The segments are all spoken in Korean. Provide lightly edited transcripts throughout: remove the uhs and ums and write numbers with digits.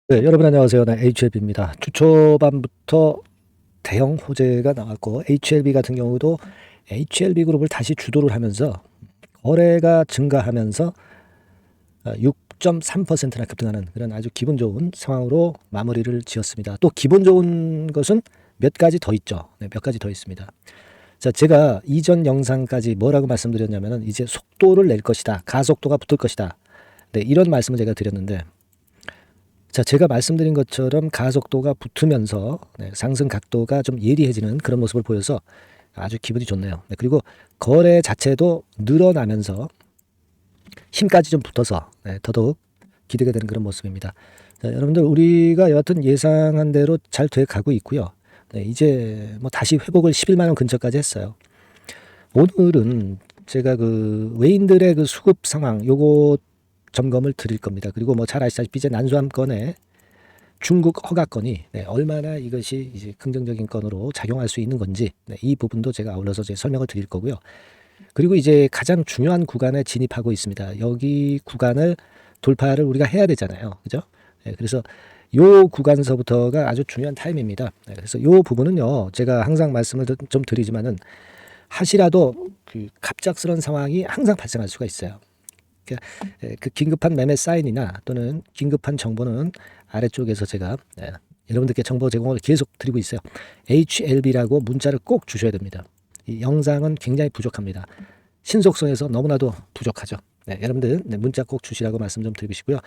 네, 여러분 안녕하세요. 네, HLB입니다. 주 초반부터 대형 호재가 나왔고 HLB 같은 경우도 HLB 그룹을 다시 주도를 하면서 거래가 증가하면서 6.3%나 급등하는 그런 아주 기분 좋은 상황으로 마무리를 지었습니다. 또 기분 좋은 것은 몇 가지 더 있죠. 네, 몇 가지 더 있습니다. 자, 제가 이전 영상까지 뭐라고 말씀드렸냐면은 이제 속도를 낼 것이다. 가속도가 붙을 것이다. 네, 이런 말씀을 제가 드렸는데 자, 제가 말씀드린 것처럼 가속도가 붙으면서 상승 각도가 좀 예리해지는 그런 모습을 보여서 아주 기분이 좋네요. 그리고 거래 자체도 늘어나면서 힘까지 좀 붙어서 더더욱 기대가 되는 그런 모습입니다. 자, 여러분들 우리가 여하튼 예상한 대로 잘 돼 가고 있고요. 이제 뭐 다시 회복을 11만 원 근처까지 했어요. 오늘은 제가 그 외인들의 그 수급 상황 요거 점검을 드릴 겁니다. 그리고 뭐 잘 아시다시피 이제 난수함 건에 중국 허가 건이 얼마나 이것이 이제 긍정적인 건으로 작용할 수 있는 건지 이 부분도 제가 아울러서 이제 설명을 드릴 거고요. 그리고 이제 가장 중요한 구간에 진입하고 있습니다. 여기 구간을 돌파를 우리가 해야 되잖아요. 그죠? 그래서 요 구간서부터가 아주 중요한 타임입니다. 그래서 요 부분은요, 제가 항상 말씀을 좀 드리지만은 하시라도 그 갑작스러운 상황이 항상 발생할 수가 있어요. 그 긴급한 매매 사인이나 또는 긴급한 정보는 아래쪽에서 제가 여러분들께 정보 제공을 계속 드리고 있어요. HLB라고 문자를 꼭 주셔야 됩니다. 이 영상은 굉장히 부족합니다. 신속성에서 너무나도 부족하죠. 여러분들 문자 꼭 주시라고 말씀 좀 드리시고요.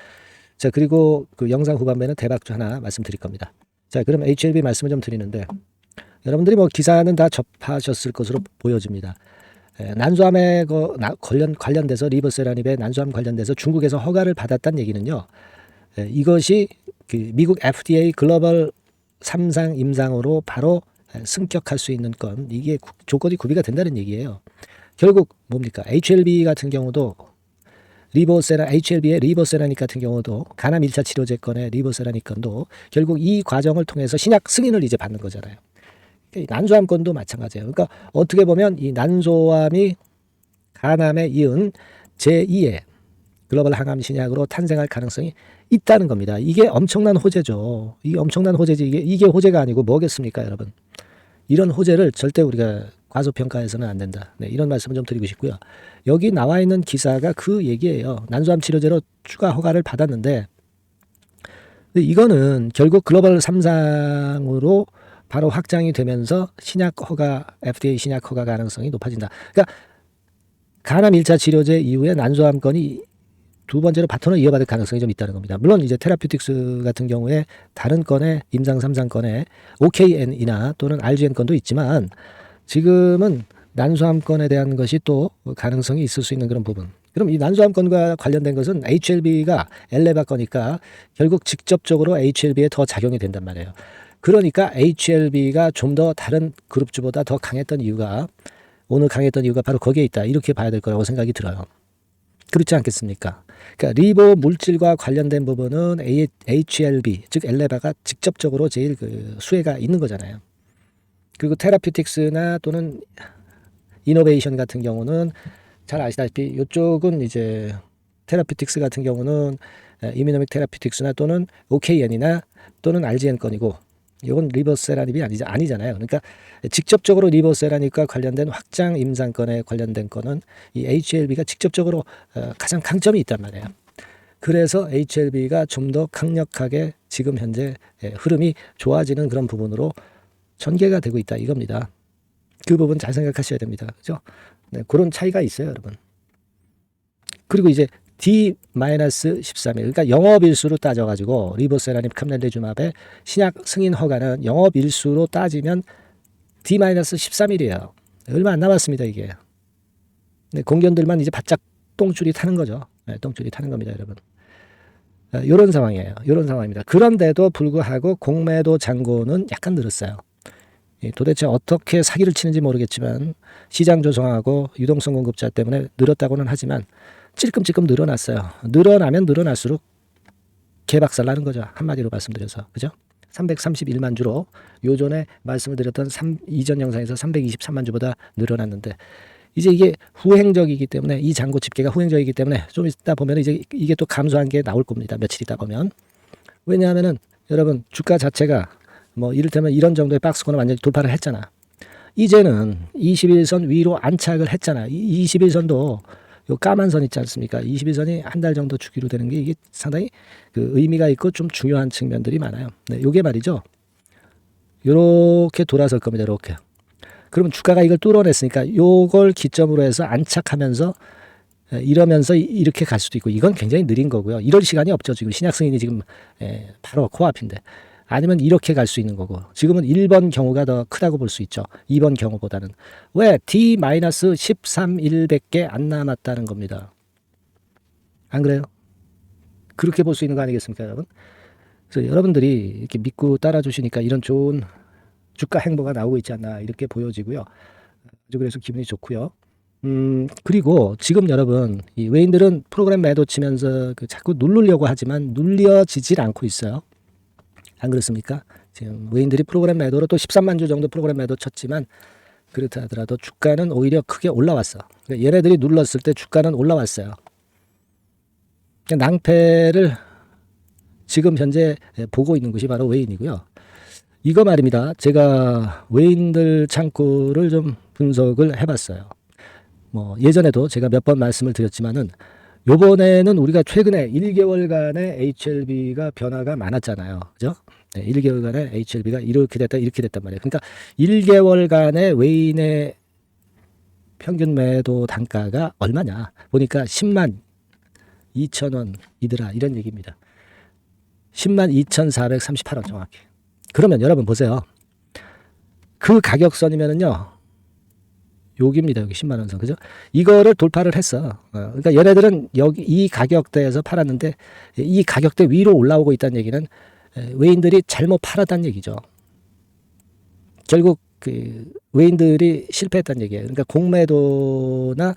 자, 그리고 그 영상 후반부에는 대박주 하나 말씀드릴 겁니다. 자, 그럼 HLB 말씀을 좀 드리는데 여러분들이 뭐 기사는 다 접하셨을 것으로 보여집니다. 난수함에 관련돼서 리버세라닙의 난수함 관련돼서 중국에서 허가를 받았다는 얘기는요. 이것이 그 미국 FDA 글로벌 3상 임상으로 바로 승격할 수 있는 건 이게 조건이 구비가 된다는 얘기예요. 결국 뭡니까? HLB 같은 경우도 HLB의 리버세라닉 같은 경우도 간암 1차 치료제 건의 리버세라닉 건도 결국 이 과정을 통해서 신약 승인을 이제 받는 거잖아요. 난소암 건도 마찬가지예요. 그러니까 어떻게 보면 이 난소암이 간암에 이은 제2의 글로벌 항암 신약으로 탄생할 가능성이 있다는 겁니다. 이게 엄청난 호재죠. 이게 엄청난 호재지. 이게 호재가 아니고 뭐겠습니까, 여러분? 이런 호재를 절대 우리가 과소평가해서는 안 된다. 이런 말씀을 좀 드리고 싶고요. 여기 나와 있는 기사가 그 얘기예요. 난소암 치료제로 추가 허가를 받았는데 이거는 결국 글로벌 3상으로 바로 확장이 되면서 신약 허가, FDA 신약 허가 가능성이 높아진다. 그러니까 간암 1차 치료제 이후에 난소암 건이 두 번째로 바톤을 이어받을 가능성이 좀 있다는 겁니다. 물론 이제 테라퓨틱스 같은 경우에 다른 건에 임상 3상 건에 OKN이나 또는 RGN 건도 있지만 지금은 난소암 건에 대한 것이 또 가능성이 있을 수 있는 그런 부분. 그럼 이 난소암 건과 관련된 것은 HLB가 엘레바 거니까 결국 직접적으로 HLB에 더 작용이 된단 말이에요. 그러니까 HLB가 좀 더 다른 그룹주보다 더 강했던 이유가 오늘 강했던 이유가 바로 거기에 있다. 이렇게 봐야 될 거라고 생각이 들어요. 그렇지 않겠습니까? 그러니까 리보 물질과 관련된 부분은 HLB 즉 엘레바가 직접적으로 제일 그 수혜가 있는 거잖아요. 그리고 테라퓨틱스나 또는 이노베이션 같은 경우는 잘 아시다시피 이쪽은 이제 테라퓨틱스 같은 경우는 이미노믹 테라퓨틱스나 또는 OKN이나 또는 RGN 건이고 이건 리버세라닙이 아니잖아요. 그러니까 직접적으로 리버세라닙과 관련된 확장 임상건에 관련된 거는 이 HLB가 직접적으로 가장 강점이 있단 말이에요. 그래서 HLB가 좀 더 강력하게 지금 현재 흐름이 좋아지는 그런 부분으로 전개가 되고 있다 이겁니다. 그 부분 잘 생각하셔야 됩니다. 그죠? 그런 차이가 있어요, 여러분. 그리고 이제 D-13일 그러니까 영업일수로 따져가지고 리보세라닙 캄렌데주맙의 신약 승인 허가는 영업일수로 따지면 D-13일이에요. 얼마 안 남았습니다 이게. 공견들만 이제 바짝 똥줄이 타는 거죠. 똥줄이 타는 겁니다 여러분. 이런 상황이에요. 이런 상황입니다. 그런데도 불구하고 공매도 잔고는 약간 늘었어요. 도대체 어떻게 사기를 치는지 모르겠지만 시장 조성하고 유동성 공급자 때문에 늘었다고는 하지만 찔끔찔끔 늘어났어요. 늘어나면 늘어날수록 개박살 나는 거죠. 한마디로 말씀드려서. 그죠? 331만 주로 요전에 말씀을 드렸던 이전 영상에서 323만 주보다 늘어났는데 이제 이게 후행적이기 때문에 이 잔고 집계가 후행적이기 때문에 좀 있다 보면 이제 이게 또 감소한 게 나올 겁니다. 며칠 있다 보면. 왜냐하면은 여러분 주가 자체가 뭐 이를테면 이런 정도의 박스권을 완전히 돌파를 했잖아. 이제는 21선 위로 안착을 했잖아. 21선도 요 까만 선 있지 않습니까? 21선이 한 달 정도 주기로 되는 게 이게 상당히 그 의미가 있고 좀 중요한 측면들이 많아요. 네, 요게 말이죠. 요렇게 돌아설 겁니다. 이렇게. 그러면 주가가 이걸 뚫어냈으니까 요걸 기점으로 해서 안착하면서 이러면서 이렇게 갈 수도 있고 이건 굉장히 느린 거고요. 이럴 시간이 없죠. 지금 신약 승인이 지금 바로 코앞인데. 아니면 이렇게 갈 수 있는 거고. 지금은 1번 경우가 더 크다고 볼 수 있죠. 2번 경우보다는. 왜? D-13일밖에 안 남았다는 겁니다. 안 그래요? 그렇게 볼 수 있는 거 아니겠습니까, 여러분? 그래서 여러분들이 이렇게 믿고 따라주시니까 이런 좋은 주가 행보가 나오고 있지 않나 이렇게 보여지고요. 아주 그래서 기분이 좋고요. 그리고 지금 여러분 이 외인들은 프로그램 매도 치면서 자꾸 누르려고 하지만 눌려지질 않고 있어요. 안 그렇습니까? 지금 외인들이 프로그램 매도로 또 13만 주 정도 프로그램 매도 쳤지만 그렇다 하더라도 주가는 오히려 크게 올라왔어. 그러니까 얘네들이 눌렀을 때 주가는 올라왔어요. 그러니까 낭패를 지금 현재 보고 있는 것이 바로 외인이고요. 이거 말입니다. 제가 외인들 창구를 좀 분석을 해봤어요. 뭐 예전에도 제가 몇 번 말씀을 드렸지만은 요번에는 우리가 최근에 1개월간의 HLB가 변화가 많았잖아요. 그죠? 네, 1개월간의 HLB가 이렇게 됐다 이렇게 됐단 말이에요. 그러니까 1개월간의 외인의 평균 매도 단가가 얼마냐 보니까 10만 2천 원이더라 이런 얘기입니다. 10만 2,438원 정확히. 그러면 여러분 보세요. 그 가격선이면은요. 여기입니다. 여기 10만 원 선. 그죠? 이거를 돌파를 했어. 그러니까 얘네들은 여기 이 가격대에서 팔았는데 이 가격대 위로 올라오고 있다는 얘기는 외인들이 잘못 팔았다는 얘기죠. 결국 그 외인들이 실패했다는 얘기예요. 그러니까 공매도나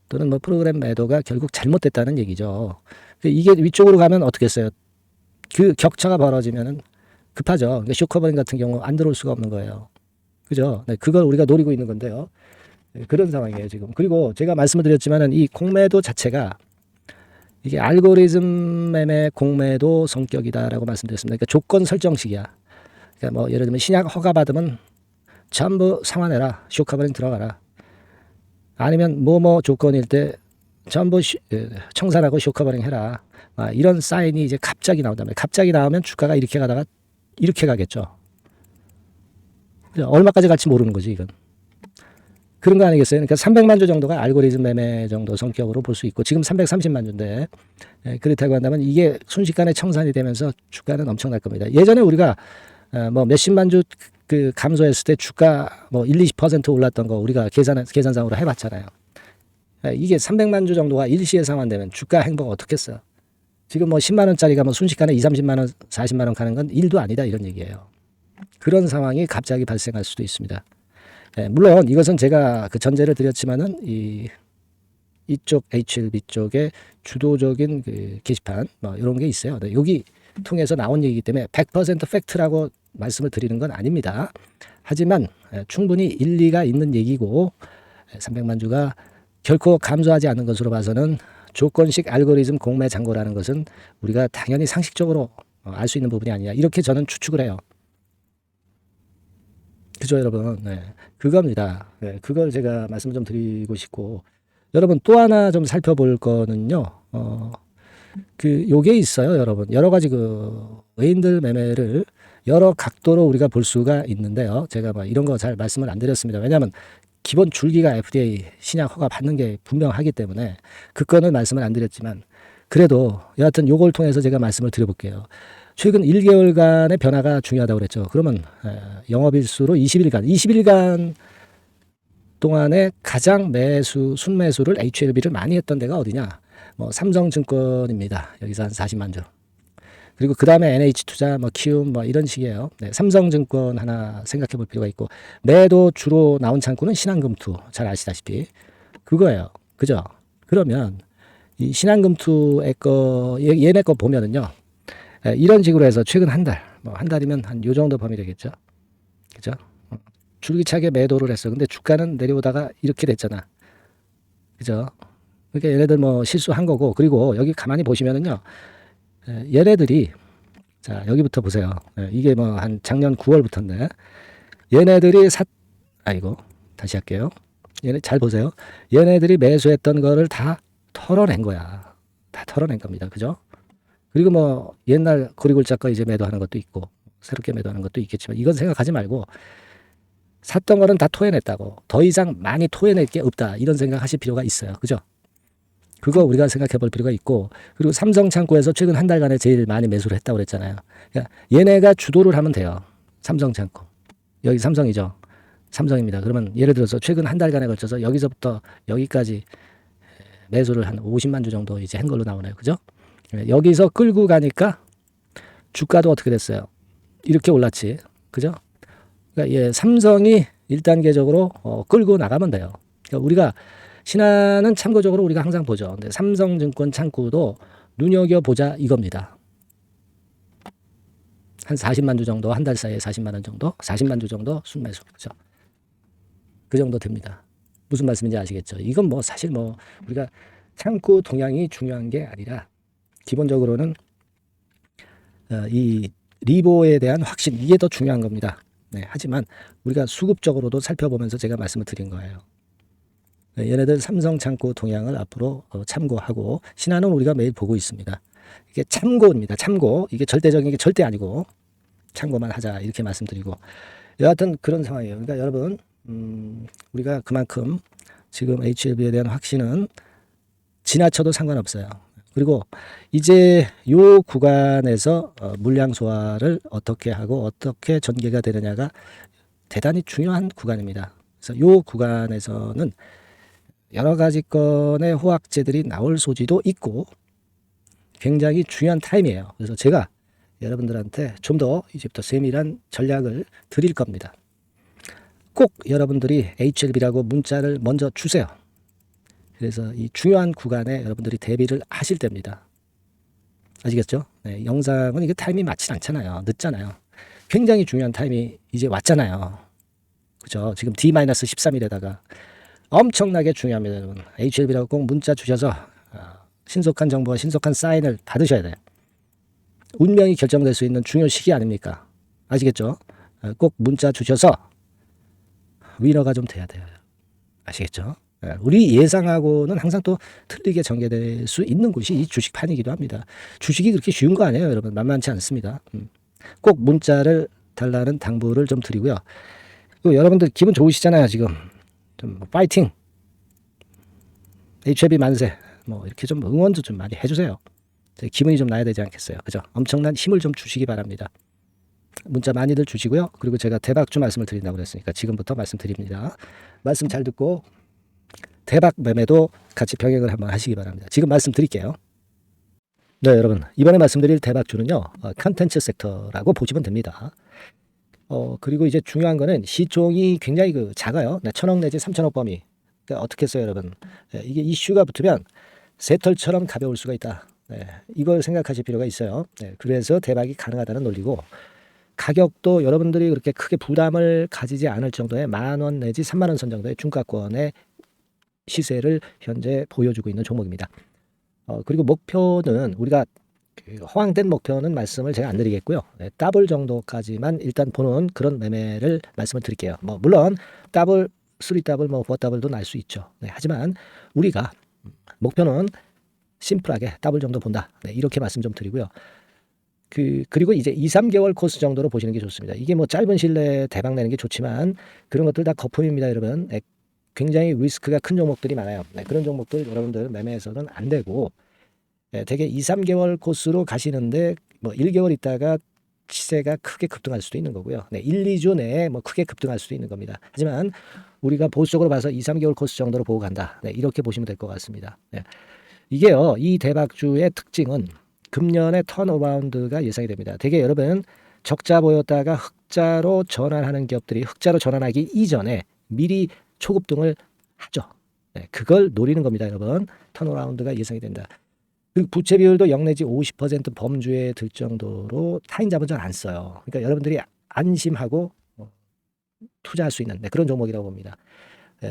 또는 뭐 프로그램 매도가 결국 잘못됐다는 얘기죠. 이게 위쪽으로 가면 어떻겠어요? 그 격차가 벌어지면은 급하죠. 그러니까 쇼커버링 같은 경우 안 들어올 수가 없는 거예요. 그죠? 네, 그걸 우리가 노리고 있는 건데요. 네, 그런 상황이에요, 지금. 그리고 제가 말씀을 드렸지만은 이 공매도 자체가 이게 알고리즘 매매 공매도 성격이다라고 말씀드렸습니다. 그러니까 조건 설정식이야. 그러니까 뭐 예를 들면 신약 허가 받으면 전부 상환해라. 쇼커버링 들어가라. 아니면 뭐뭐 조건일 때 전부 청산하고 쇼커버링 해라. 이런 사인이 이제 갑자기 나온단 말이에요. 갑자기 나오면 주가가 이렇게 가다가 이렇게 가겠죠. 얼마까지 갈지 모르는 거지, 이건. 그런 거 아니겠어요? 그러니까 300만 주 정도가 알고리즘 매매 정도 성격으로 볼 수 있고, 지금 330만 주인데, 그렇다고 한다면 이게 순식간에 청산이 되면서 주가는 엄청날 겁니다. 예전에 우리가 뭐 몇십만 주 그 감소했을 때 주가 뭐 1-20% 올랐던 거 우리가 계산상으로 해봤잖아요. 이게 300만 주 정도가 일시에 상환되면 주가 행보가 어떻겠어요? 지금 뭐 10만 원짜리가 뭐 순식간에 20-30만 원, 40만 원 가는 건 일도 아니다 이런 얘기예요. 그런 상황이 갑자기 발생할 수도 있습니다. 물론 이것은 제가 그 전제를 드렸지만은 이쪽 HLB 쪽에 주도적인 그 게시판 뭐 이런 게 있어요. 네, 여기 통해서 나온 얘기이기 때문에 100% 팩트라고 말씀을 드리는 건 아닙니다. 하지만 충분히 일리가 있는 얘기고 300만 주가 결코 감소하지 않는 것으로 봐서는 조건식 알고리즘 공매 잔고라는 것은 우리가 당연히 상식적으로 알 수 있는 부분이 아니냐 이렇게 저는 추측을 해요. 그죠 여러분? 네, 그겁니다. 네, 그걸 제가 말씀 좀 드리고 싶고 여러분 또 하나 좀 살펴볼 거는요. 요게 있어요 여러분. 여러 가지 그 외인들 매매를 여러 각도로 우리가 볼 수가 있는데요. 제가 막 이런 거 잘 말씀을 안 드렸습니다. 왜냐하면 기본 줄기가 FDA 신약 허가 받는 게 분명하기 때문에 그 건은 말씀을 안 드렸지만 그래도 여하튼 요걸 통해서 제가 말씀을 드려볼게요. 최근 1개월간의 변화가 중요하다고 그랬죠. 그러면 영업일수로 20일간 동안에 가장 순매수를 HLB를 많이 했던 데가 어디냐? 뭐 삼성증권입니다. 여기서 한 40만 주. 그리고 그 다음에 NH투자, 뭐 키움, 뭐 이런 식이에요. 네, 삼성증권 하나 생각해 볼 필요가 있고 매도 주로 나온 창구는 신한금투 잘 아시다시피 그거예요. 그죠? 그러면 이 신한금투의 얘네 거 보면은요. 이런 식으로 해서 최근 한 달, 뭐 한 달이면 한 요 정도 범위 되겠죠. 그죠? 줄기차게 매도를 했어. 근데 주가는 내려오다가 이렇게 됐잖아. 그죠? 그러니까 얘네들 뭐 실수한 거고 그리고 여기 가만히 보시면은요. 얘네들이 자, 여기부터 보세요. 이게 뭐 한 작년 9월부터인데 얘네들이 아이고 다시 할게요. 얘네 잘 보세요. 얘네들이 매수했던 거를 다 털어낸 거야. 다 털어낸 겁니다. 그죠? 그리고 뭐 옛날 고리골 거 이제 매도하는 것도 있고 새롭게 매도하는 것도 있겠지만 이건 생각하지 말고 샀던 거는 다 토해냈다고. 더 이상 많이 토해낼 게 없다. 이런 생각하실 필요가 있어요. 그죠? 그거 우리가 생각해 볼 필요가 있고, 그리고 삼성창고에서 최근 한 달간에 제일 많이 매수를 했다고 그랬잖아요. 그러니까 얘네가 주도를 하면 돼요. 삼성창고. 여기 삼성이죠. 삼성입니다. 그러면 예를 들어서 최근 한 달간에 걸쳐서 여기서부터 여기까지 매수를 한 50만 주 정도 이제 한 걸로 나오네요. 그죠? 여기서 끌고 가니까 주가도 어떻게 됐어요? 이렇게 올랐지. 그죠? 그러니까 예, 삼성이 1단계적으로 끌고 나가면 돼요. 그러니까 우리가 신한은 참고적으로 우리가 항상 보죠. 근데 삼성증권 창구도 눈여겨보자 이겁니다. 한 40만 주 정도, 한 달 사이에 40만 원 정도, 40만 주 정도 순매수. 그죠? 그 정도 됩니다. 무슨 말씀인지 아시겠죠? 이건 뭐 사실 뭐 우리가 창구 동향이 중요한 게 아니라 기본적으로는 이 리보에 대한 확신, 이게 더 중요한 겁니다. 네, 하지만 우리가 수급적으로도 살펴보면서 제가 말씀을 드린 거예요. 네, 얘네들 삼성 창고 동향을 앞으로 참고하고, 신한은 우리가 매일 보고 있습니다. 이게 참고입니다. 참고. 이게 절대적인 게 절대 아니고 참고만 하자 이렇게 말씀드리고, 여하튼 그런 상황이에요. 그러니까 여러분 우리가 그만큼 지금 HLB에 대한 확신은 지나쳐도 상관없어요. 그리고 이제 요 구간에서 물량 소화를 어떻게 하고 어떻게 전개가 되느냐가 대단히 중요한 구간입니다. 그래서 요 구간에서는 여러 가지 건의 호황제들이 나올 소지도 있고 굉장히 중요한 타임이에요. 그래서 제가 여러분들한테 좀 더 이제부터 세밀한 전략을 드릴 겁니다. 꼭 여러분들이 HLB라고 문자를 먼저 주세요. 그래서 이 중요한 구간에 여러분들이 대비를 하실 때입니다. 아시겠죠? 네, 영상은 이게 타임이 맞지 않잖아요. 늦잖아요. 굉장히 중요한 타임이 이제 왔잖아요. 그죠? 지금 D-13일에다가 엄청나게 중요합니다, 여러분. HLB라고 꼭 문자 주셔서 신속한 정보와 신속한 사인을 받으셔야 돼요. 운명이 결정될 수 있는 중요한 시기 아닙니까? 아시겠죠? 꼭 문자 주셔서 위너가 좀 돼야 돼요. 아시겠죠? 우리 예상하고는 항상 또 틀리게 전개될 수 있는 곳이 이 주식판이기도 합니다. 주식이 그렇게 쉬운 거 아니에요, 여러분. 만만치 않습니다. 꼭 문자를 달라는 당부를 좀 드리고요. 또 여러분들 기분 좋으시잖아요, 지금. 좀 파이팅! HLB 만세! 뭐 이렇게 좀 응원도 좀 많이 해주세요. 기분이 좀 나야 되지 않겠어요? 그죠? 엄청난 힘을 좀 주시기 바랍니다. 문자 많이들 주시고요. 그리고 제가 대박주 말씀을 드린다고 그랬으니까 지금부터 말씀드립니다. 말씀 잘 듣고 대박 매매도 같이 병행을 한번 하시기 바랍니다. 지금 말씀드릴게요. 네, 여러분. 이번에 말씀드릴 대박주는요. 컨텐츠 섹터라고 보시면 됩니다. 그리고 이제 중요한 거는 시총이 굉장히 작아요. 네, 1,000억 내지 3,000억 범위. 그러니까 어떻게 했어요, 여러분? 네, 이게 이슈가 붙으면 새털처럼 가벼울 수가 있다. 네, 이걸 생각하실 필요가 있어요. 네, 그래서 대박이 가능하다는 논리고, 가격도 여러분들이 그렇게 크게 부담을 가지지 않을 정도의 10,000원 내지 30,000원 선 정도의 중가권의 시세를 현재 보여주고 있는 종목입니다. 그리고 목표는 우리가 허황된 목표는 말씀을 제가 안 드리겠고요. 네, 더블 정도까지만 일단 보는 그런 매매를 말씀을 드릴게요. 뭐 물론 더블, 3더블, 뭐 4더블도 날 수 있죠. 네, 하지만 우리가 목표는 심플하게 더블 정도 본다. 네, 이렇게 말씀 좀 드리고요. 그리고 이제 2, 3개월 코스 정도로 보시는 게 좋습니다. 이게 뭐 짧은 시일 내에 대박 내는 게 좋지만 그런 것들 다 거품입니다, 여러분. 네, 굉장히 리스크가 큰 종목들이 많아요. 네, 그런 종목들 여러분들 매매해서는 안 되고, 네, 되게 2, 3개월 코스로 가시는데 뭐 1개월 있다가 시세가 크게 급등할 수도 있는 거고요. 네, 1, 2주 내에 뭐 크게 급등할 수도 있는 겁니다. 하지만 우리가 보수적으로 봐서 2, 3개월 코스 정도로 보고 간다. 네, 이렇게 보시면 될 것 같습니다. 네. 이게요, 이 대박주의 특징은 금년에 턴어라운드가 예상이 됩니다. 되게 여러분 적자 보였다가 흑자로 전환하는 기업들이 흑자로 전환하기 이전에 미리 초급등을 하죠. 네, 그걸 노리는 겁니다, 여러분. 턴어라운드가 예상이 된다. 그리고 부채 비율도 0 내지 50% 범주에 들 정도로 타인 자본을 안 써요. 그러니까 여러분들이 안심하고 투자할 수 있는 그런 종목이라고 봅니다.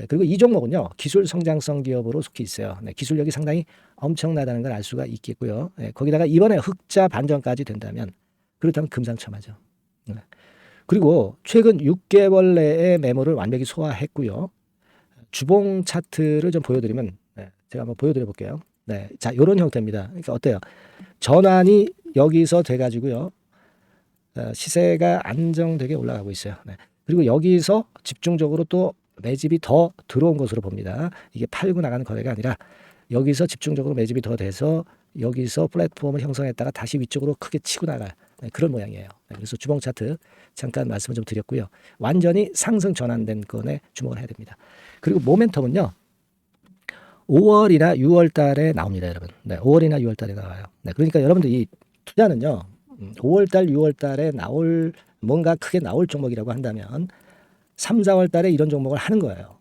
그리고 이 종목은요, 기술 성장성 기업으로 속해 있어요. 네, 기술력이 상당히 엄청나다는 걸 알 수가 있겠고요. 거기다가 이번에 흑자 반전까지 된다면 그렇다면 금상첨화죠. 네. 그리고 최근 6개월 내에 매물을 완벽히 소화했고요. 주봉 차트를 좀 보여드리면, 네, 제가 한번 보여드려 볼게요. 네, 자, 이런 형태입니다. 그러니까 어때요? 전환이 여기서 돼가지고요. 시세가 안정되게 올라가고 있어요. 네. 그리고 여기서 집중적으로 또 매집이 더 들어온 것으로 봅니다. 이게 팔고 나가는 거래가 아니라 여기서 집중적으로 매집이 더 돼서 여기서 플랫폼을 형성했다가 다시 위쪽으로 크게 치고 나갈 그런 모양이에요. 그래서 주봉 차트 잠깐 말씀을 좀 드렸고요. 완전히 상승 전환된 건에 주목을 해야 됩니다. 그리고 모멘텀은요. 5월이나 6월 달에 나옵니다, 여러분. 네, 5월이나 6월 달에 나와요. 네, 그러니까 여러분들 이 투자는요. 5월 달, 6월 달에 나올 뭔가 크게 나올 종목이라고 한다면 3, 4월 달에 이런 종목을 하는 거예요.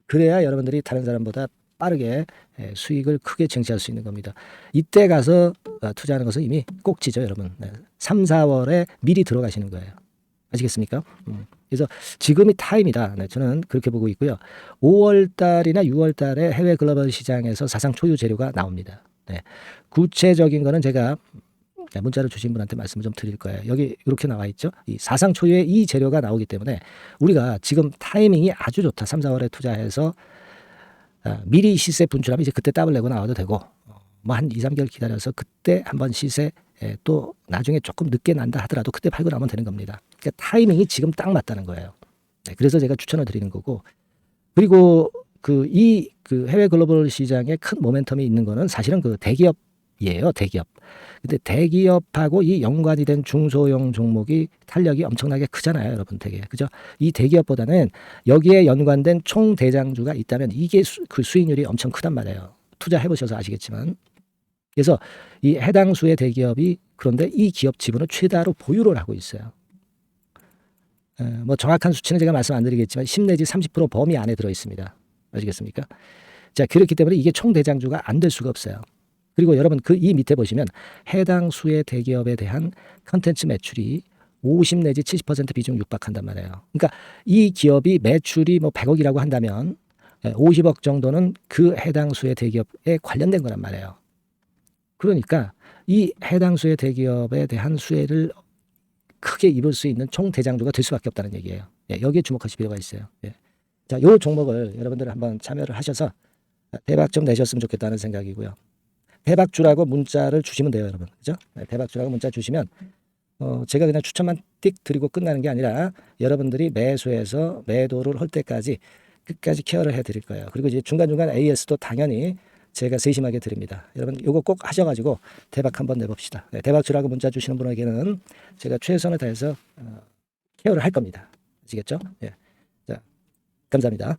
그래야 여러분들이 다른 사람보다 빠르게 수익을 크게 쟁취할 수 있는 겁니다. 이때 가서 투자하는 것은 이미 꼭지죠, 여러분. 3, 4월에 미리 들어가시는 거예요. 아시겠습니까? 그래서 지금이 타임이다. 네, 저는 그렇게 보고 있고요. 5월 달이나 6월 달에 해외 글로벌 시장에서 사상 초유 재료가 나옵니다. 네, 구체적인 거는 제가 문자를 주신 분한테 말씀을 좀 드릴 거예요. 여기 이렇게 나와 있죠. 이 사상 초유의 이 재료가 나오기 때문에 우리가 지금 타이밍이 아주 좋다. 3, 4월에 투자해서 미리 시세 분출하면 이제 그때 더블 내고 나와도 되고 뭐 한 2, 3개월 기다려서 그때 한번 시세 또 나중에 조금 늦게 난다 하더라도 그때 팔고 나면 되는 겁니다. 그러니까 타이밍이 지금 딱 맞다는 거예요. 네, 그래서 제가 추천을 드리는 거고 그리고 그 해외 글로벌 시장에 큰 모멘텀이 있는 거는 사실은 그 대기업이에요. 대기업. 근데 대기업하고 이 연관이 된 중소형 종목이 탄력이 엄청나게 크잖아요, 여러분. 되게 그죠? 이 대기업보다는 여기에 연관된 총 대장주가 있다면 이게 그 수익률이 엄청 크단 말이에요. 투자해 보셔서 아시겠지만. 그래서 이 해당 수의 대기업이 그런데 이 기업 지분을 최다로 보유를 하고 있어요. 뭐 정확한 수치는 제가 말씀 안 드리겠지만 10 내지 30% 범위 안에 들어 있습니다. 아시겠습니까? 자, 그렇기 때문에 이게 총 대장주가 안 될 수가 없어요. 그리고 여러분 그 이 밑에 보시면 해당 수의 대기업에 대한 컨텐츠 매출이 50 내지 70% 비중 육박한단 말이에요. 그러니까 이 기업이 매출이 뭐 100억이라고 한다면 50억 정도는 그 해당 수의 대기업에 관련된 거란 말이에요. 그러니까 이 해당 수의 대기업에 대한 수혜를 크게 입을 수 있는 총 대장주가 될 수밖에 없다는 얘기예요. 여기에 주목하실 필요가 있어요. 자, 이 종목을 여러분들 한번 참여를 하셔서 대박 좀 내셨으면 좋겠다는 생각이고요. 대박주라고 문자를 주시면 돼요, 여러분. 그죠? 대박주라고 문자 주시면 제가 그냥 추천만 띡 드리고 끝나는 게 아니라 여러분들이 매수해서 매도를 할 때까지 끝까지 케어를 해드릴 거예요. 그리고 이제 중간중간 AS도 당연히 제가 세심하게 드립니다. 여러분 이거 꼭 하셔가지고 대박 한번 내봅시다. 대박주라고 문자 주시는 분에게는 제가 최선을 다해서 케어를 할 겁니다. 아시겠죠? 자, 감사합니다.